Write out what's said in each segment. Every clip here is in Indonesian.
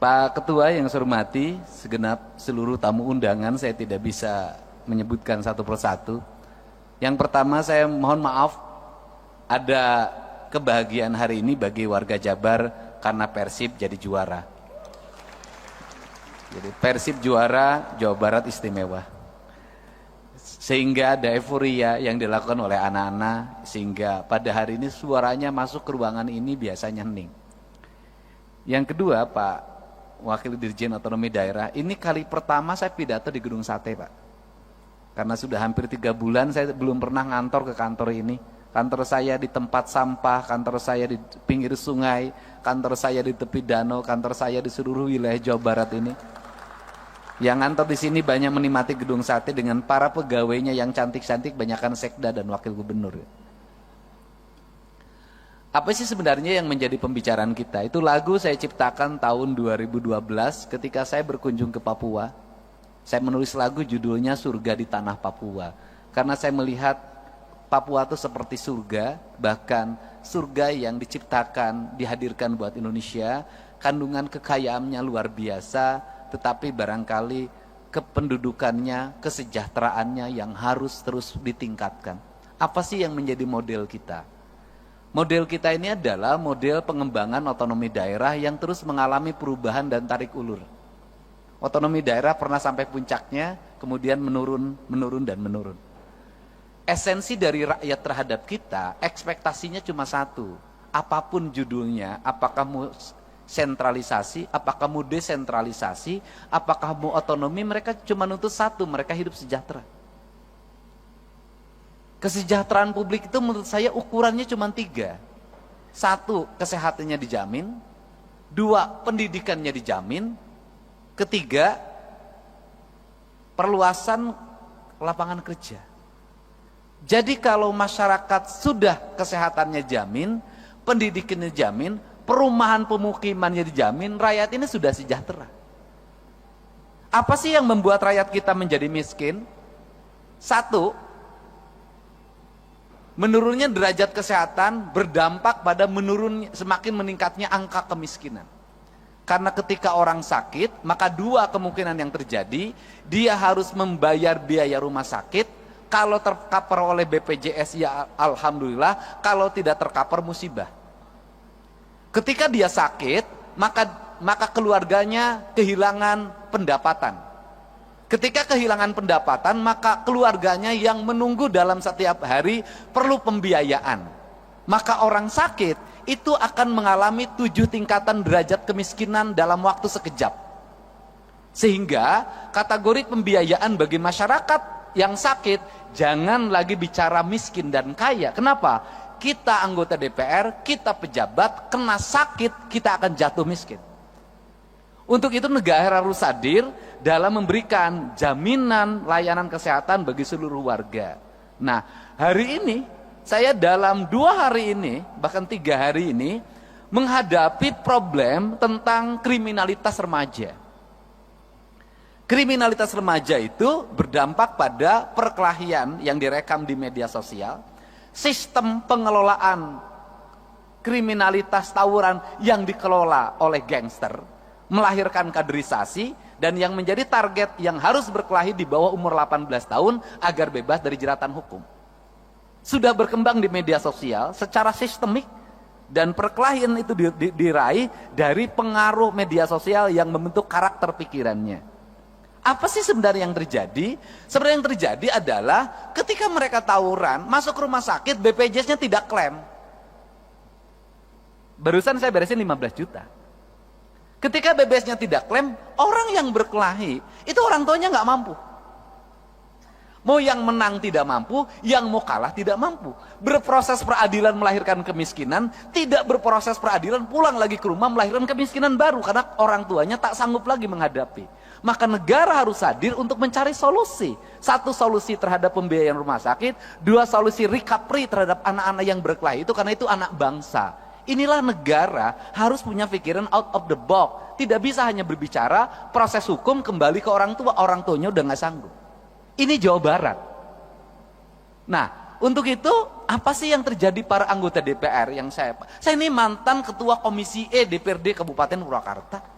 Pak Ketua yang saya hormati, segenap seluruh tamu undangan, saya tidak bisa menyebutkan satu persatu. Yang pertama saya mohon maaf, ada kebahagiaan hari ini bagi warga Jabar karena Persib jadi juara. Jadi Persib juara, Jawa Barat istimewa. Sehingga ada euforia yang dilakukan oleh anak-anak, sehingga pada hari ini suaranya masuk ke ruangan ini biasanya hening. Yang kedua, Pak Wakil Dirjen Otonomi Daerah, ini kali pertama saya pidato di Gedung Sate, Pak. Karena sudah hampir 3 bulan saya belum pernah ngantor ke kantor ini. Kantor saya di tempat sampah, kantor saya di pinggir sungai, kantor saya di tepi danau, kantor saya di seluruh wilayah Jawa Barat ini. Yang ngantor di sini banyak menikmati Gedung Sate dengan para pegawainya yang cantik-cantik, banyakkan sekda dan wakil gubernur. Apa sih sebenarnya yang menjadi pembicaraan kita? Itu lagu saya ciptakan tahun 2012 ketika saya berkunjung ke Papua. Saya menulis lagu judulnya Surga di Tanah Papua. Karena saya melihat Papua itu seperti surga, bahkan surga yang diciptakan, dihadirkan buat Indonesia. Kandungan kekayaannya luar biasa, tetapi barangkali kependudukannya, kesejahteraannya yang harus terus ditingkatkan. Apa sih yang menjadi model kita? Model kita ini adalah model pengembangan otonomi daerah yang terus mengalami perubahan dan tarik ulur. Otonomi daerah pernah sampai puncaknya, kemudian menurun, dan menurun. Esensi dari rakyat terhadap kita, ekspektasinya cuma satu. Apapun judulnya, apakah mau sentralisasi, apakah mau desentralisasi, apakah mau otonomi, mereka cuma nuntut satu, mereka hidup sejahtera. Kesejahteraan publik itu menurut saya ukurannya cuma 3. 1, kesehatannya dijamin. 2, pendidikannya dijamin. 3, perluasan lapangan kerja. Jadi kalau masyarakat sudah kesehatannya jamin, pendidikannya dijamin, perumahan pemukimannya dijamin, rakyat ini sudah sejahtera. Apa sih yang membuat rakyat kita menjadi miskin? 1, menurunnya derajat kesehatan berdampak pada semakin meningkatnya angka kemiskinan. Karena ketika orang sakit, maka 2 kemungkinan yang terjadi, dia harus membayar biaya rumah sakit. Kalau tercover oleh BPJS ya alhamdulillah, kalau tidak tercover musibah. Ketika dia sakit, maka keluarganya kehilangan pendapatan. Ketika kehilangan pendapatan, maka keluarganya yang menunggu dalam setiap hari perlu pembiayaan. Maka orang sakit itu akan mengalami 7 tingkatan derajat kemiskinan dalam waktu sekejap. Sehingga kategori pembiayaan bagi masyarakat yang sakit, jangan lagi bicara miskin dan kaya. Kenapa? Kita anggota DPR, kita pejabat, kena sakit, kita akan jatuh miskin. Untuk itu negara harus hadir dalam memberikan jaminan layanan kesehatan bagi seluruh warga. Nah, hari ini saya dalam 2 hari ini, bahkan 3 hari ini, menghadapi problem tentang kriminalitas remaja. Kriminalitas remaja itu berdampak pada perkelahian yang direkam di media sosial, sistem pengelolaan kriminalitas tawuran yang dikelola oleh gangster, melahirkan kaderisasi, dan yang menjadi target yang harus berkelahi di bawah umur 18 tahun agar bebas dari jeratan hukum. Sudah berkembang di media sosial secara sistemik, dan perkelahian itu diraih dari pengaruh media sosial yang membentuk karakter pikirannya. Apa sih sebenarnya yang terjadi? Sebenarnya yang terjadi adalah ketika mereka tawuran, masuk rumah sakit, BPJS-nya tidak klaim. Barusan saya beresin 15 juta. Ketika BPJS-nya tidak klaim, orang yang berkelahi, itu orang tuanya nggak mampu. Mau yang menang tidak mampu, yang mau kalah tidak mampu. Berproses peradilan melahirkan kemiskinan, tidak berproses peradilan pulang lagi ke rumah melahirkan kemiskinan baru. Karena orang tuanya tak sanggup lagi menghadapi. Maka negara harus hadir untuk mencari solusi. 1, solusi terhadap pembiayaan rumah sakit. 2, solusi recovery terhadap anak-anak yang berkelahi itu, karena itu anak bangsa. Inilah negara harus punya pikiran out of the box. Tidak bisa hanya berbicara proses hukum kembali ke orang tuanya udah gak sanggup. Ini Jawa Barat. Nah, untuk itu apa sih yang terjadi para anggota DPR yang saya ini mantan ketua Komisi E DPRD Kabupaten Purwakarta.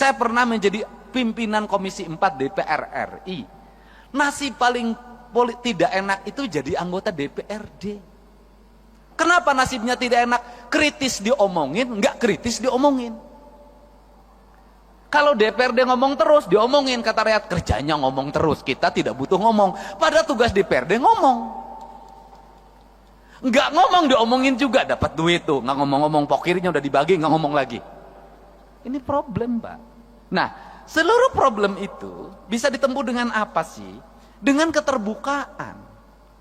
Saya pernah menjadi pimpinan Komisi 4 DPR RI. Nasib paling tidak enak itu jadi anggota DPRD. Kenapa nasibnya tidak enak? Kritis diomongin, nggak kritis diomongin. Kalau DPRD ngomong terus, diomongin, kata rakyat, kerjanya ngomong terus, kita tidak butuh ngomong. Padahal tugas DPRD ngomong. Nggak ngomong, diomongin juga, dapat duit tuh. Nggak ngomong-ngomong, pokirnya udah dibagi, nggak ngomong lagi. Ini problem, Pak. Nah, seluruh problem itu bisa ditempuh dengan apa sih? Dengan keterbukaan.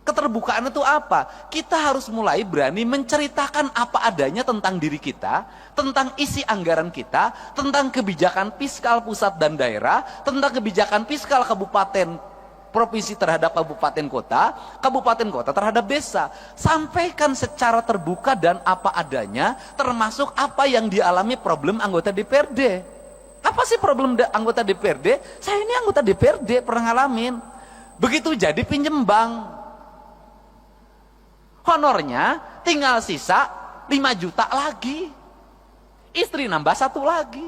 Keterbukaan itu apa? Kita harus mulai berani menceritakan apa adanya tentang diri kita, tentang isi anggaran kita, tentang kebijakan fiskal pusat dan daerah, tentang kebijakan fiskal kabupaten provinsi terhadap kabupaten kota terhadap desa. Sampaikan secara terbuka dan apa adanya, termasuk apa yang dialami problem anggota DPRD. Apa sih problem anggota DPRD? Saya ini anggota DPRD, pernah ngalamin. Begitu jadi pinjem bank, honornya tinggal sisa 5 juta lagi, istri nambah 1 lagi.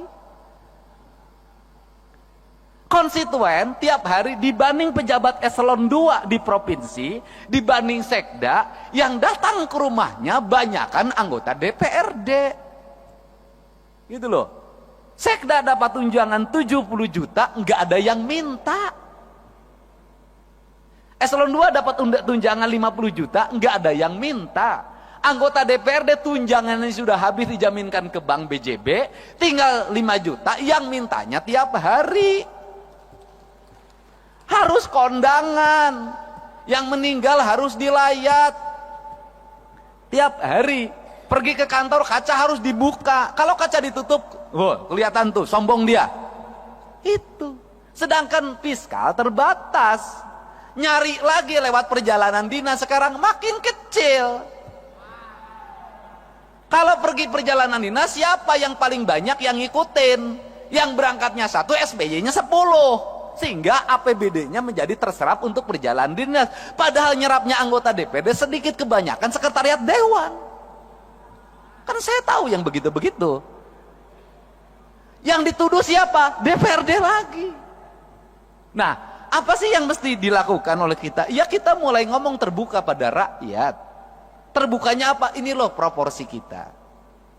Konstituen tiap hari dibanding pejabat eselon 2 di provinsi, dibanding sekda, yang datang ke rumahnya banyakan anggota DPRD. Gitu loh. Sekda dapat tunjangan 70 juta, nggak ada yang minta. Eselon 2 dapat tunjangan 50 juta, nggak ada yang minta. Anggota DPRD tunjangannya sudah habis dijaminkan ke Bank BJB, tinggal 5 juta, yang mintanya tiap hari. Harus kondangan, yang meninggal harus dilayat. Tiap hari, pergi ke kantor kaca harus dibuka. Kalau kaca ditutup, kelihatan tuh, sombong dia. Itu. Sedangkan fiskal terbatas. Nyari lagi lewat perjalanan dinas sekarang makin kecil. Kalau pergi perjalanan dinas, siapa yang paling banyak yang ngikutin? Yang berangkatnya 1, SBY-nya 10. Sehingga APBD-nya menjadi terserap untuk perjalanan dinas. Padahal nyerapnya anggota DPD sedikit, kebanyakan sekretariat dewan. Kan saya tahu yang begitu-begitu. Yang dituduh siapa? DPRD lagi. Nah, apa sih yang mesti dilakukan oleh kita? Ya, kita mulai ngomong terbuka pada rakyat. Terbukanya apa? Ini loh proporsi kita.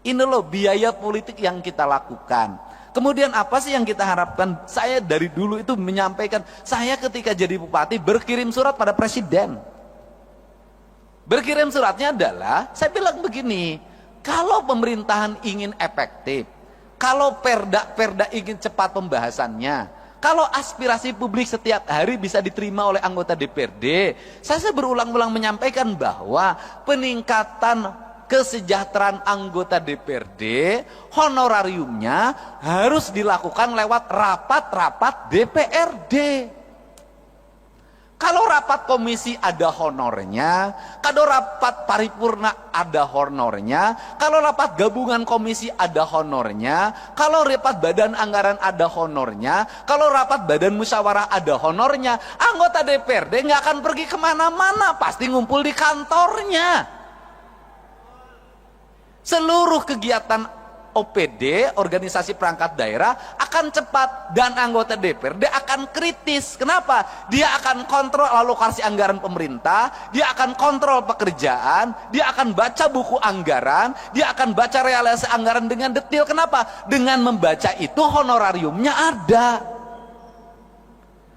Ini loh biaya politik yang kita lakukan. Kemudian apa sih yang kita harapkan? Saya dari dulu itu menyampaikan, saya ketika jadi bupati berkirim surat pada presiden. Berkirim suratnya adalah, saya bilang begini, kalau pemerintahan ingin efektif, kalau perda ingin cepat pembahasannya, kalau aspirasi publik setiap hari bisa diterima oleh anggota DPRD, saya berulang-ulang menyampaikan bahwa peningkatan kesejahteraan anggota DPRD, honorariumnya harus dilakukan lewat rapat-rapat DPRD. Kalau rapat komisi ada honornya, kalau rapat paripurna ada honornya, kalau rapat gabungan komisi ada honornya, kalau rapat badan anggaran ada honornya, kalau rapat badan musyawarah ada honornya, anggota DPRD nggak akan pergi kemana-mana, pasti ngumpul di kantornya. Seluruh kegiatan OPD, organisasi perangkat daerah, akan cepat dan anggota DPRD akan kritis. Kenapa? Dia akan kontrol alokasi anggaran pemerintah, dia akan kontrol pekerjaan, dia akan baca buku anggaran, dia akan baca realisasi anggaran dengan detail. Kenapa? Dengan membaca itu honorariumnya ada.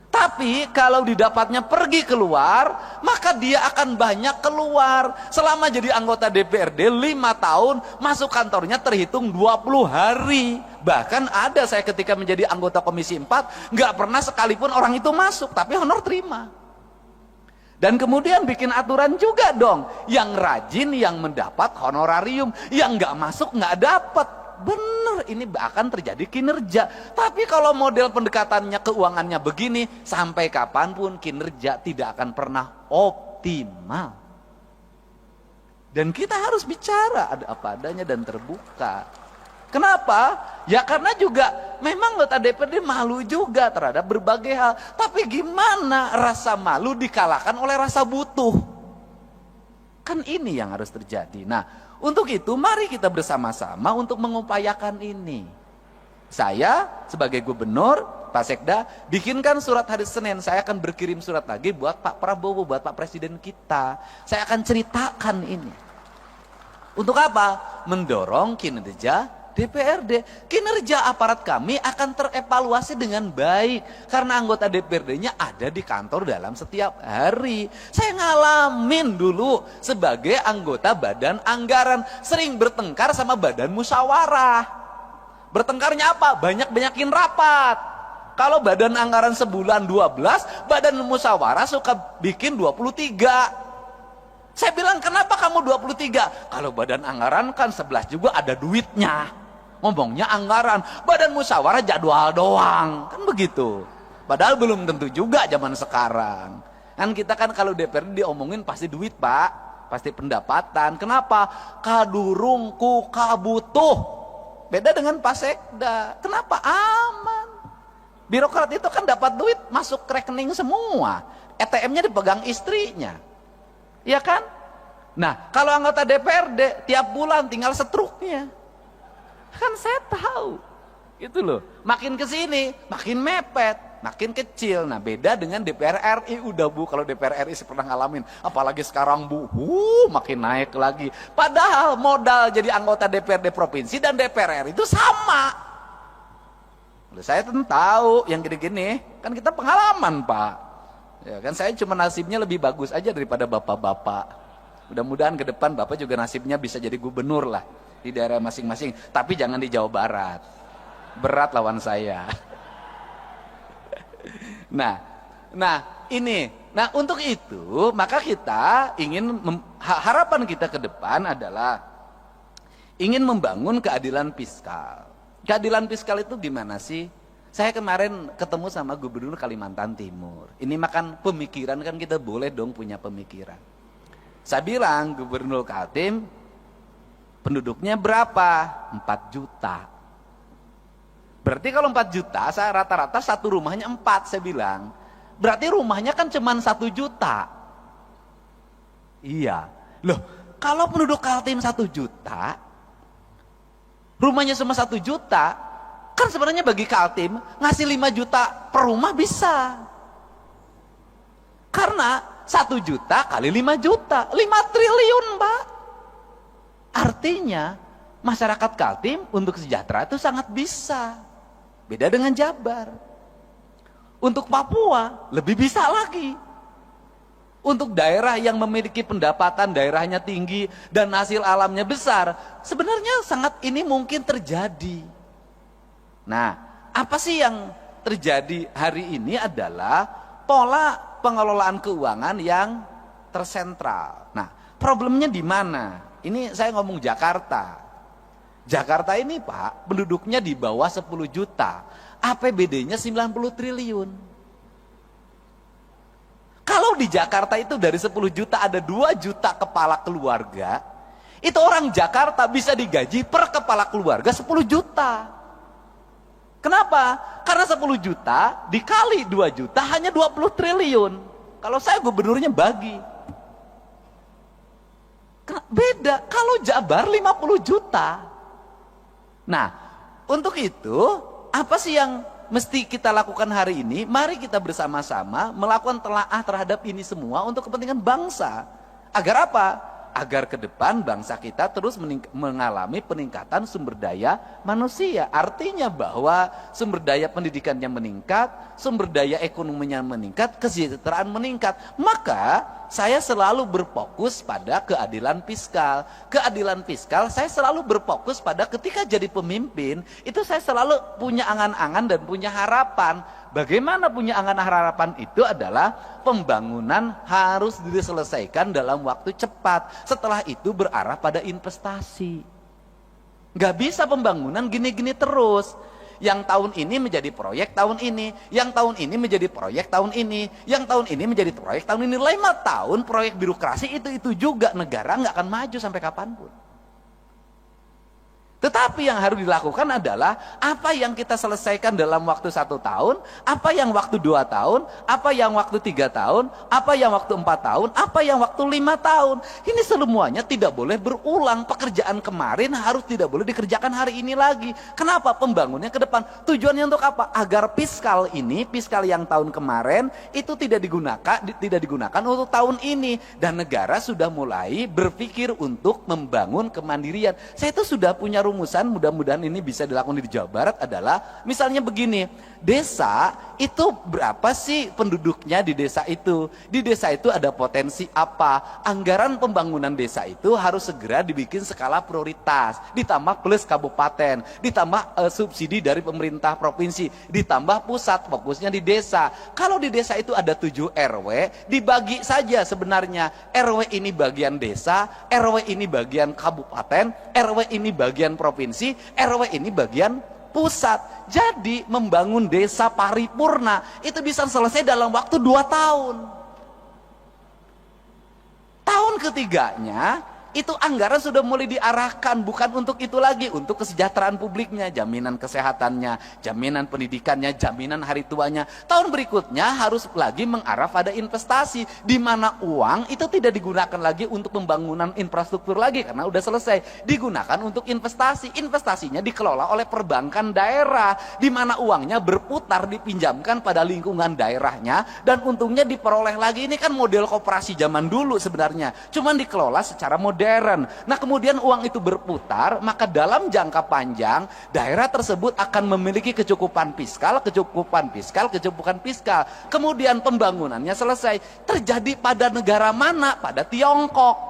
Tapi kalau didapatnya pergi keluar, maka dia akan banyak keluar. Selama jadi anggota DPRD 5 tahun, masuk kantornya terhitung 20 hari. Bahkan ada saya ketika menjadi anggota Komisi 4, nggak pernah sekalipun orang itu masuk, tapi honor terima. Dan kemudian bikin aturan juga dong, yang rajin yang mendapat honorarium, yang nggak masuk nggak dapat. Bener, ini akan terjadi kinerja. Tapi kalau model pendekatannya keuangannya begini, sampai kapanpun kinerja tidak akan pernah optimal. Dan kita harus bicara ada apa adanya dan terbuka. Kenapa? Ya karena juga memang anggota DPRD malu juga terhadap berbagai hal. Tapi gimana rasa malu dikalahkan oleh rasa butuh? Kan ini yang harus terjadi. Nah, untuk itu mari kita bersama-sama untuk mengupayakan ini. Saya sebagai gubernur, Pak Sekda, bikinkan surat hari Senin. Saya akan berkirim surat lagi buat Pak Prabowo, buat Pak Presiden kita. Saya akan ceritakan ini. Untuk apa? Mendorong kinerja DPRD. Kinerja aparat kami akan terevaluasi dengan baik. Karena anggota DPRD-nya ada di kantor dalam setiap hari. Saya ngalamin dulu sebagai anggota badan anggaran. Sering bertengkar sama badan musyawarah. Bertengkarnya apa? Banyak-banyakin rapat. Kalau badan anggaran sebulan 12, badan musyawarah suka bikin 23. Saya bilang, kenapa kamu 23? Kalau badan anggaran kan 11 juga ada duitnya. Ngomongnya anggaran. Badan musyawarah jadwal doang. Kan begitu. Padahal belum tentu juga zaman sekarang. Kan kita kan kalau DPRD diomongin pasti duit, Pak. Pasti pendapatan. Kenapa? Kadurung ku kabutuh. Beda dengan Pak Sekda. Kenapa? Aman. Birokrat itu kan dapat duit masuk ke rekening semua. ATM-nya dipegang istrinya. Iya kan? Nah, kalau anggota DPRD tiap bulan tinggal setruknya. Kan saya tahu. Itu loh. Makin ke sini, makin mepet, makin kecil. Nah, beda dengan DPR RI. Udah Bu, kalau DPR RI pernah ngalamin. Apalagi sekarang Bu, makin naik lagi. Padahal modal jadi anggota DPRD provinsi dan DPR RI itu sama. Saya tentu tahu yang gini-gini. Kan kita pengalaman, Pak. Ya kan, saya cuma nasibnya lebih bagus aja daripada bapak-bapak. Mudah-mudahan ke depan Bapak juga nasibnya bisa jadi gubernur lah di daerah masing-masing. Tapi jangan di Jawa Barat. Berat lawan saya. Nah untuk itu maka kita ingin harapan kita ke depan adalah ingin membangun keadilan fiskal. Keadilan fiskal itu gimana sih? Saya kemarin ketemu sama Gubernur Kalimantan Timur. Ini makan pemikiran, kan kita boleh dong punya pemikiran. Saya bilang, Gubernur Kaltim penduduknya berapa? 4 juta. Berarti kalau 4 juta, saya rata-rata satu rumahnya 4, saya bilang. Berarti rumahnya kan cuma 1 juta. Iya. Loh, kalau penduduk Kaltim 1 juta, rumahnya cuma 1 juta, kan sebenarnya bagi Kaltim ngasih 5 juta per rumah bisa. Karena 1 juta kali 5 juta, 5 triliun, Pak. Artinya masyarakat Kaltim untuk sejahtera itu sangat bisa. Beda dengan Jabar. Untuk Papua lebih bisa lagi. Untuk daerah yang memiliki pendapatan daerahnya tinggi dan hasil alamnya besar, sebenarnya sangat ini mungkin terjadi. Nah, apa sih yang terjadi hari ini adalah pola pengelolaan keuangan yang tersentral. Nah, problemnya di mana? Ini saya ngomong Jakarta. Jakarta ini, Pak, penduduknya di bawah 10 juta. APBD-nya 90 triliun. Kalau di Jakarta itu dari 10 juta ada 2 juta kepala keluarga, itu orang Jakarta bisa digaji per kepala keluarga 10 juta. Kenapa? Karena 10 juta dikali 2 juta hanya 20 triliun. Kalau saya gubernurnya bagi. Beda, kalau Jabar 50 juta. Nah, untuk itu, apa sih yang mesti kita lakukan hari ini? Mari kita bersama-sama melakukan telaah terhadap ini semua untuk kepentingan bangsa. Agar apa? Agar ke depan bangsa kita terus mengalami peningkatan sumber daya manusia. Artinya bahwa sumber daya pendidikannya meningkat, sumber daya ekonominya meningkat, kesejahteraan meningkat. Maka saya selalu berfokus pada keadilan fiskal. Keadilan fiskal saya selalu berfokus pada ketika jadi pemimpin, itu saya selalu punya angan-angan dan punya harapan. Bagaimana punya angan harapan itu adalah pembangunan harus diselesaikan dalam waktu cepat. Setelah itu berarah pada investasi. Gak bisa pembangunan gini-gini terus. Yang tahun ini menjadi proyek tahun ini, yang tahun ini menjadi proyek tahun ini, yang tahun ini menjadi proyek tahun ini. 5 tahun proyek birokrasi itu juga, negara gak akan maju sampai kapanpun. Tetapi yang harus dilakukan adalah apa yang kita selesaikan dalam waktu 1 tahun, apa yang waktu 2 tahun, apa yang waktu 3 tahun, apa yang waktu 4 tahun, apa yang waktu 5 tahun. Ini semuanya tidak boleh berulang. Pekerjaan kemarin harus tidak boleh dikerjakan hari ini lagi. Kenapa? Pembangunnya ke depan. Tujuannya untuk apa? Agar fiskal yang tahun kemarin itu tidak digunakan untuk tahun ini. Dan negara sudah mulai berpikir untuk membangun kemandirian. Saya itu sudah punya rumusan, mudah-mudahan ini bisa dilakukan di Jawa Barat, adalah misalnya begini, desa itu berapa sih penduduknya di desa itu? Di desa itu ada potensi apa? Anggaran pembangunan desa itu harus segera dibikin skala prioritas, ditambah plus kabupaten, ditambah subsidi dari pemerintah provinsi, ditambah pusat fokusnya di desa. Kalau di desa itu ada 7 RW, dibagi saja sebenarnya. RW ini bagian desa, RW ini bagian kabupaten, RW ini bagian provinsi, RW ini bagian pusat. Jadi membangun desa paripurna itu bisa selesai dalam waktu 2 tahun. Tahun ketiganya itu anggaran sudah mulai diarahkan, bukan untuk itu lagi, untuk kesejahteraan publiknya, jaminan kesehatannya, jaminan pendidikannya, jaminan hari tuanya. Tahun berikutnya harus lagi mengarah pada investasi, di mana uang itu tidak digunakan lagi untuk pembangunan infrastruktur lagi karena udah selesai, digunakan untuk investasi. Investasinya dikelola oleh perbankan daerah, di mana uangnya berputar, dipinjamkan pada lingkungan daerahnya, dan untungnya diperoleh lagi. Ini kan model koperasi zaman dulu sebenarnya, cuman dikelola secara modern. Nah, kemudian uang itu berputar, maka dalam jangka panjang daerah tersebut akan memiliki kecukupan fiskal. Kemudian pembangunannya selesai. Terjadi pada negara mana? Pada Tiongkok.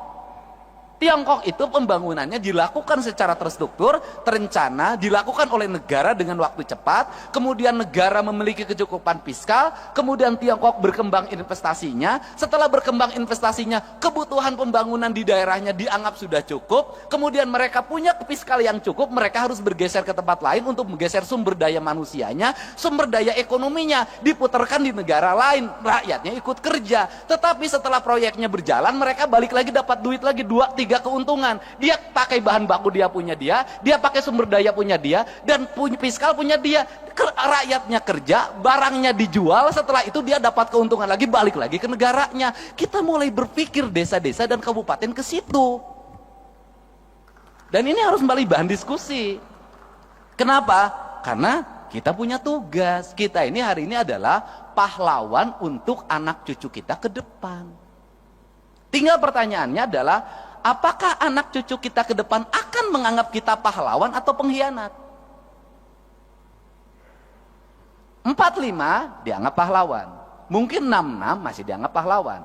Tiongkok itu pembangunannya dilakukan secara terstruktur, terencana, dilakukan oleh negara dengan waktu cepat, kemudian negara memiliki kecukupan fiskal, kemudian Tiongkok berkembang investasinya, setelah berkembang investasinya, kebutuhan pembangunan di daerahnya dianggap sudah cukup, kemudian mereka punya fiskal yang cukup, mereka harus bergeser ke tempat lain untuk menggeser sumber daya manusianya, sumber daya ekonominya, diputarkan di negara lain, rakyatnya ikut kerja. Tetapi setelah proyeknya berjalan, mereka balik lagi dapat duit lagi 2-3 keuntungan. Dia pakai bahan baku dia punya dia pakai sumber daya punya dia, dan fiskal punya dia. Rakyatnya kerja, barangnya dijual, setelah itu dia dapat keuntungan lagi, balik lagi ke negaranya. Kita mulai berpikir desa-desa dan kabupaten ke situ. Dan ini harus kembali bahan diskusi. Kenapa? Karena kita punya tugas. Kita ini hari ini adalah pahlawan untuk anak cucu kita ke depan. Tinggal pertanyaannya adalah, apakah anak cucu kita ke depan akan menganggap kita pahlawan atau pengkhianat? 45 dianggap pahlawan. Mungkin 66 masih dianggap pahlawan.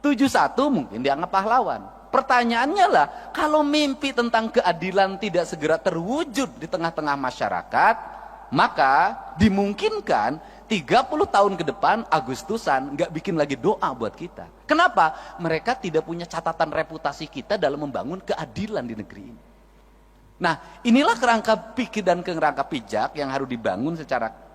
71 mungkin dianggap pahlawan. Pertanyaannya lah, kalau mimpi tentang keadilan tidak segera terwujud di tengah-tengah masyarakat, maka dimungkinkan 30 tahun ke depan Agustusan nggak bikin lagi doa buat kita. Kenapa? Mereka tidak punya catatan reputasi kita dalam membangun keadilan di negeri ini. Nah, inilah kerangka pikir dan kerangka pijak yang harus dibangun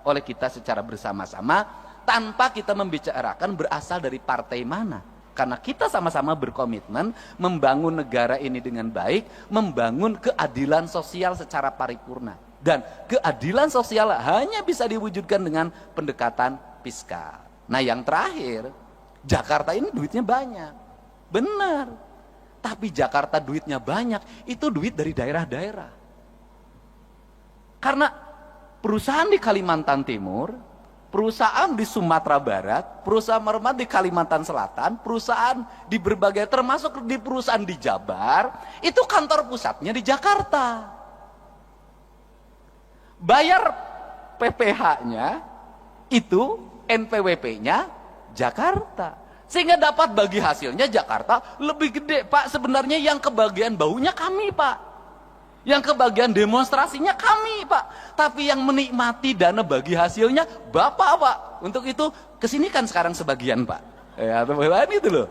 oleh kita secara bersama-sama, tanpa kita membicarakan berasal dari partai mana. Karena kita sama-sama berkomitmen membangun negara ini dengan baik, membangun keadilan sosial secara paripurna. Dan keadilan sosial hanya bisa diwujudkan dengan pendekatan fiskal. Nah, yang terakhir, Jakarta ini duitnya banyak. Benar. Tapi Jakarta duitnya banyak, itu duit dari daerah-daerah. Karena perusahaan di Kalimantan Timur, perusahaan di Sumatera Barat, perusahaan di Kalimantan Selatan, perusahaan di berbagai, termasuk di perusahaan di Jabar, itu kantor pusatnya di Jakarta. Bayar PPh-nya itu NPWP-nya Jakarta. Sehingga dapat bagi hasilnya Jakarta lebih gede. Pak, sebenarnya yang kebagian baunya kami, Pak. Yang kebagian demonstrasinya kami, Pak. Tapi yang menikmati dana bagi hasilnya Bapak, Pak. Untuk itu kesini kan sekarang sebagian, Pak. Ya, teman-teman itu loh.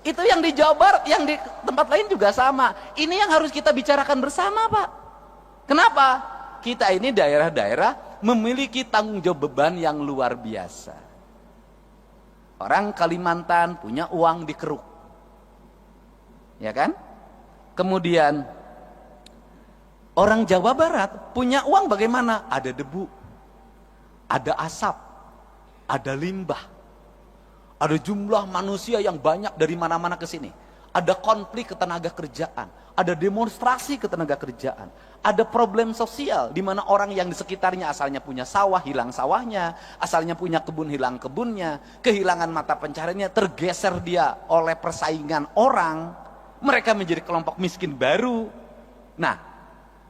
Itu yang di Jawa Barat, yang di tempat lain juga sama. Ini yang harus kita bicarakan bersama, Pak. Kenapa? Kita ini daerah-daerah memiliki tanggung jawab beban yang luar biasa. Orang Kalimantan punya uang di keruk, ya kan? Kemudian Orang Jawa Barat punya uang bagaimana? Ada debu, ada asap, ada limbah, ada jumlah manusia yang banyak dari mana-mana ke sini. Ada konflik ketenaga kerjaan, ada demonstrasi ketenaga kerjaan, ada problem sosial di mana orang yang di sekitarnya asalnya punya sawah hilang sawahnya, asalnya punya kebun hilang kebunnya, kehilangan mata pencahariannya, tergeser dia oleh persaingan orang, mereka menjadi kelompok miskin baru. Nah,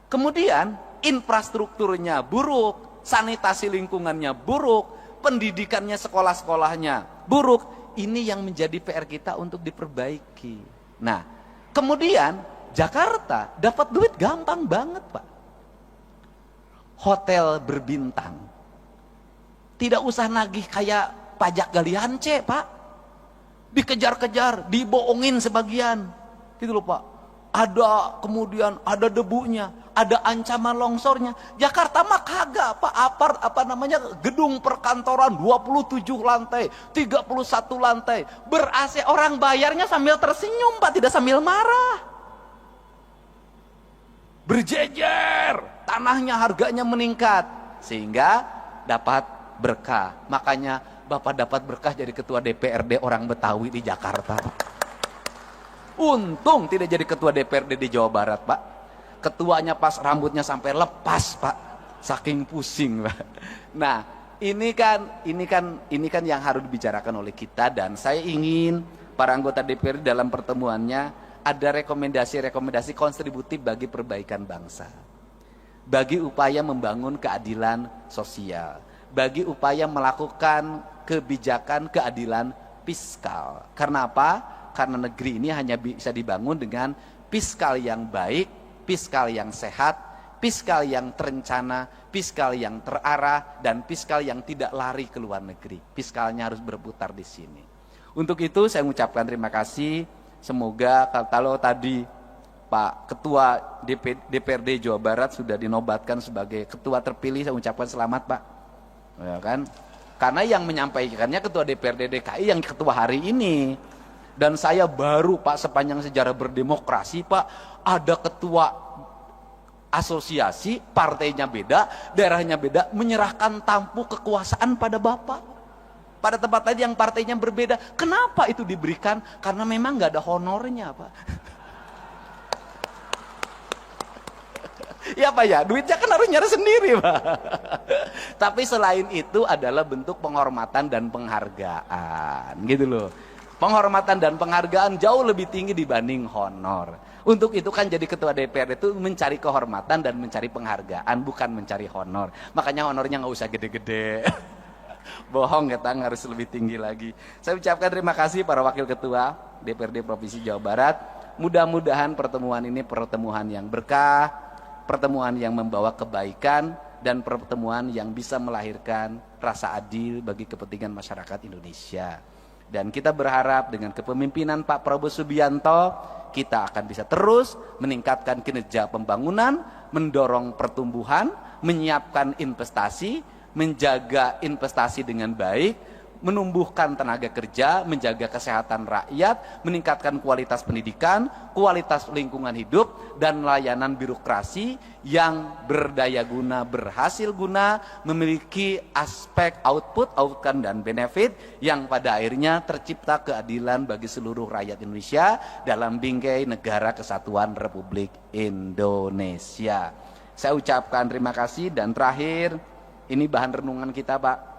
kemudian infrastrukturnya buruk, sanitasi lingkungannya buruk, pendidikannya sekolah-sekolahnya buruk. Ini yang menjadi PR kita untuk diperbaiki. Nah, kemudian Jakarta dapat duit gampang banget, Pak. Hotel berbintang. Tidak usah nagih kayak pajak galian C, Pak. Dikejar-kejar, dibohongin sebagian. Gitu loh, Pak. Ada kemudian ada debunya, ada ancaman longsornya. Jakarta mah kagak, Pak. Gedung perkantoran 27 lantai, 31 lantai, ber-AC, orang bayarnya sambil tersenyum, Pak, tidak sambil marah. Berjejer, tanahnya harganya meningkat sehingga dapat berkah. Makanya Bapak dapat berkah jadi ketua DPRD orang Betawi di Jakarta. Untung tidak jadi ketua DPRD di Jawa Barat, Pak. Ketuanya pas rambutnya sampai lepas, Pak. Saking pusing, Pak. Nah, ini kan yang harus dibicarakan oleh kita, dan saya ingin para anggota DPRD dalam pertemuannya ada rekomendasi-rekomendasi kontributif bagi perbaikan bangsa. Bagi upaya membangun keadilan sosial, bagi upaya melakukan kebijakan keadilan fiskal. Karena apa? Karena negeri ini hanya bisa dibangun dengan fiskal yang baik, fiskal yang sehat, fiskal yang terencana, fiskal yang terarah, dan fiskal yang tidak lari ke luar negeri. Fiskalnya harus berputar di sini. Untuk itu saya mengucapkan terima kasih. Semoga kalau tadi Pak Ketua DPRD Jawa Barat sudah dinobatkan sebagai ketua terpilih, saya ucapkan selamat, Pak. Ya kan? Karena yang menyampaikannya Ketua DPRD DKI yang ketua hari ini. Dan saya baru, Pak, sepanjang sejarah berdemokrasi, Pak, ada ketua asosiasi, partainya beda, daerahnya beda, menyerahkan tampuk kekuasaan pada Bapak. Pada tempat lain yang partainya berbeda. Kenapa itu diberikan? Karena memang nggak ada honornya, Pak. Ya, Pak, ya, duitnya kan harus nyari sendiri, Pak. Tapi selain itu adalah bentuk penghormatan dan penghargaan, gitu loh. Penghormatan dan penghargaan jauh lebih tinggi dibanding honor. Untuk itu kan jadi ketua DPR itu mencari kehormatan dan mencari penghargaan, bukan mencari honor. Makanya honornya nggak usah gede-gede. Bohong, ketang, harus lebih tinggi lagi. Saya ucapkan terima kasih para wakil ketua DPRD Provinsi Jawa Barat. Mudah-mudahan pertemuan ini pertemuan yang berkah, pertemuan yang membawa kebaikan, dan pertemuan yang bisa melahirkan rasa adil bagi kepentingan masyarakat Indonesia. Dan kita berharap dengan kepemimpinan Pak Prabowo Subianto, kita akan bisa terus meningkatkan kinerja pembangunan, mendorong pertumbuhan, menyiapkan investasi, menjaga investasi dengan baik, menumbuhkan tenaga kerja, menjaga kesehatan rakyat, meningkatkan kualitas pendidikan, kualitas lingkungan hidup, dan layanan birokrasi yang berdaya guna, berhasil guna, memiliki aspek output, outcome, dan benefit yang pada akhirnya tercipta keadilan bagi seluruh rakyat Indonesia dalam bingkai Negara Kesatuan Republik Indonesia. Saya ucapkan terima kasih, dan terakhir, ini bahan renungan kita, Pak.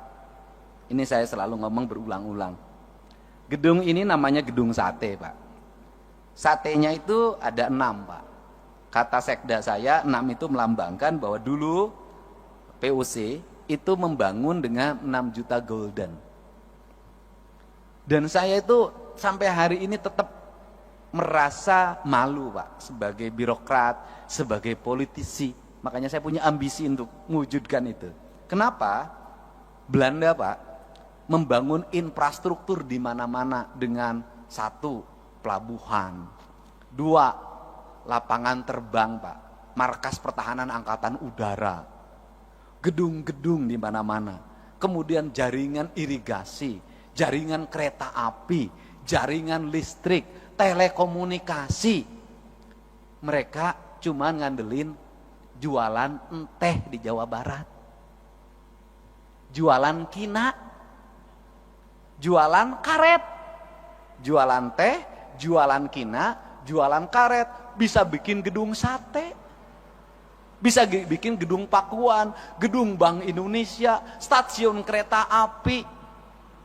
Ini saya selalu ngomong berulang-ulang. Gedung ini namanya gedung sate, Pak. Satenya itu ada 6, Pak. Kata sekda saya, 6 itu melambangkan bahwa dulu POC itu membangun dengan 6 juta golden. Dan saya itu sampai hari ini tetap merasa malu, Pak, sebagai birokrat, sebagai politisi. Makanya saya punya ambisi untuk mewujudkan itu. Kenapa? Belanda, Pak, membangun infrastruktur di mana-mana dengan 1, pelabuhan, 2, lapangan terbang, Pak, markas pertahanan angkatan udara, gedung-gedung di mana-mana, kemudian jaringan irigasi, jaringan kereta api, jaringan listrik, telekomunikasi. Mereka cuma ngandelin jualan teh di Jawa Barat, jualan kina, jualan karet, jualan teh, jualan kina, jualan karet, bisa bikin gedung sate, bisa bikin gedung pakuan, gedung Bank Indonesia, stasiun kereta api,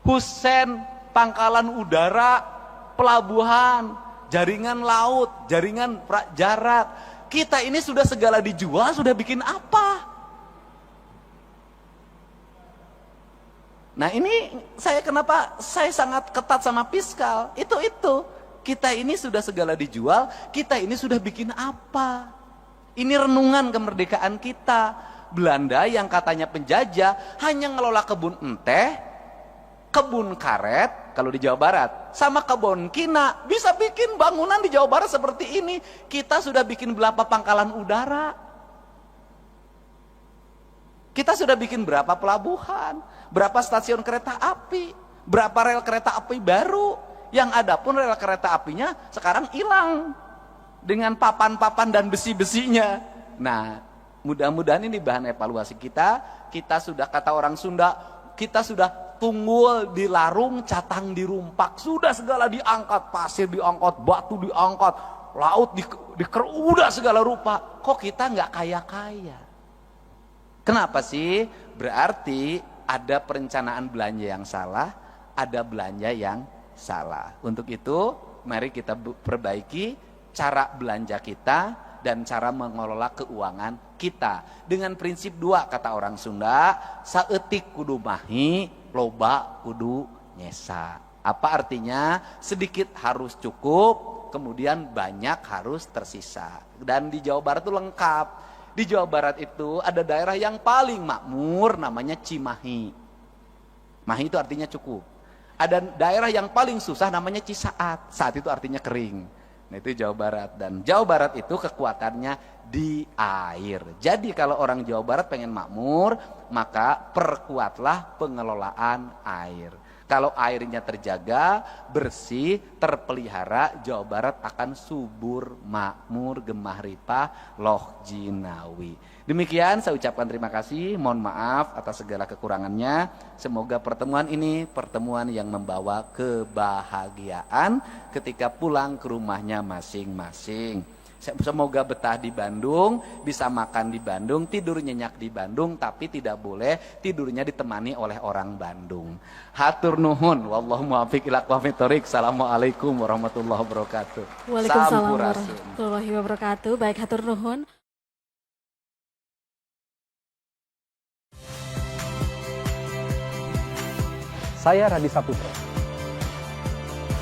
husen, pangkalan udara, pelabuhan, jaringan laut, jaringan darat. Kita ini sudah segala dijual, sudah bikin apa? Nah ini kenapa saya sangat ketat sama fiskal, itu. Kita ini sudah segala dijual, kita ini sudah bikin apa? Ini renungan kemerdekaan kita. Belanda yang katanya penjajah hanya ngelola kebun teh, kebun karet kalau di Jawa Barat, sama kebun kina, bisa bikin bangunan di Jawa Barat seperti ini. Kita sudah bikin berapa pangkalan udara, kita sudah bikin berapa pelabuhan, berapa stasiun kereta api, berapa rel kereta api baru. Yang ada pun rel kereta apinya sekarang hilang dengan papan-papan dan besi-besinya. Nah, mudah-mudahan ini bahan evaluasi kita. Kita sudah, kata orang Sunda, kita sudah tunggul di larung, catang di rumpak. Sudah segala diangkat, pasir diangkat, batu diangkat, laut udah segala rupa. Kok kita nggak kaya-kaya? Kenapa sih? Berarti ada perencanaan belanja yang salah, ada belanja yang salah. Untuk itu, mari kita perbaiki cara belanja kita dan cara mengelola keuangan kita. Dengan prinsip 2, kata orang Sunda, saeutik kudu mahi, loba kudu nyesa. Apa artinya? Sedikit harus cukup, kemudian banyak harus tersisa. Dan di Jawa Barat itu lengkap. Di Jawa Barat itu ada daerah yang paling makmur, namanya Cimahi. Mahi itu artinya cukup. Ada daerah yang paling susah, namanya Cisaat. Saat itu artinya kering. Nah itu Jawa Barat. Dan Jawa Barat itu kekuatannya di air. Jadi kalau orang Jawa Barat pengen makmur, maka perkuatlah pengelolaan air. Kalau airnya terjaga, bersih, terpelihara, Jawa Barat akan subur, makmur, gemah ripah, loh jinawi. Demikian saya ucapkan terima kasih, mohon maaf atas segala kekurangannya. Semoga pertemuan ini pertemuan yang membawa kebahagiaan ketika pulang ke rumahnya masing-masing. Semoga betah di Bandung, bisa makan di Bandung, tidur nyenyak di Bandung, tapi tidak boleh tidurnya ditemani oleh orang Bandung. Hatur nuhun, wallahu muwaffiq ila aqwamit thoriq. Assalamualaikum warahmatullahi wabarakatuh. Waalaikumsalam warahmatullahi wabarakatuh. Baik, hatur nuhun. Saya Radi Saputro.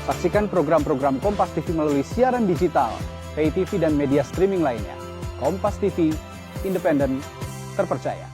Saksikan program-program Kompas TV melalui siaran digital, pay TV dan media streaming lainnya. Kompas TV, independen, terpercaya.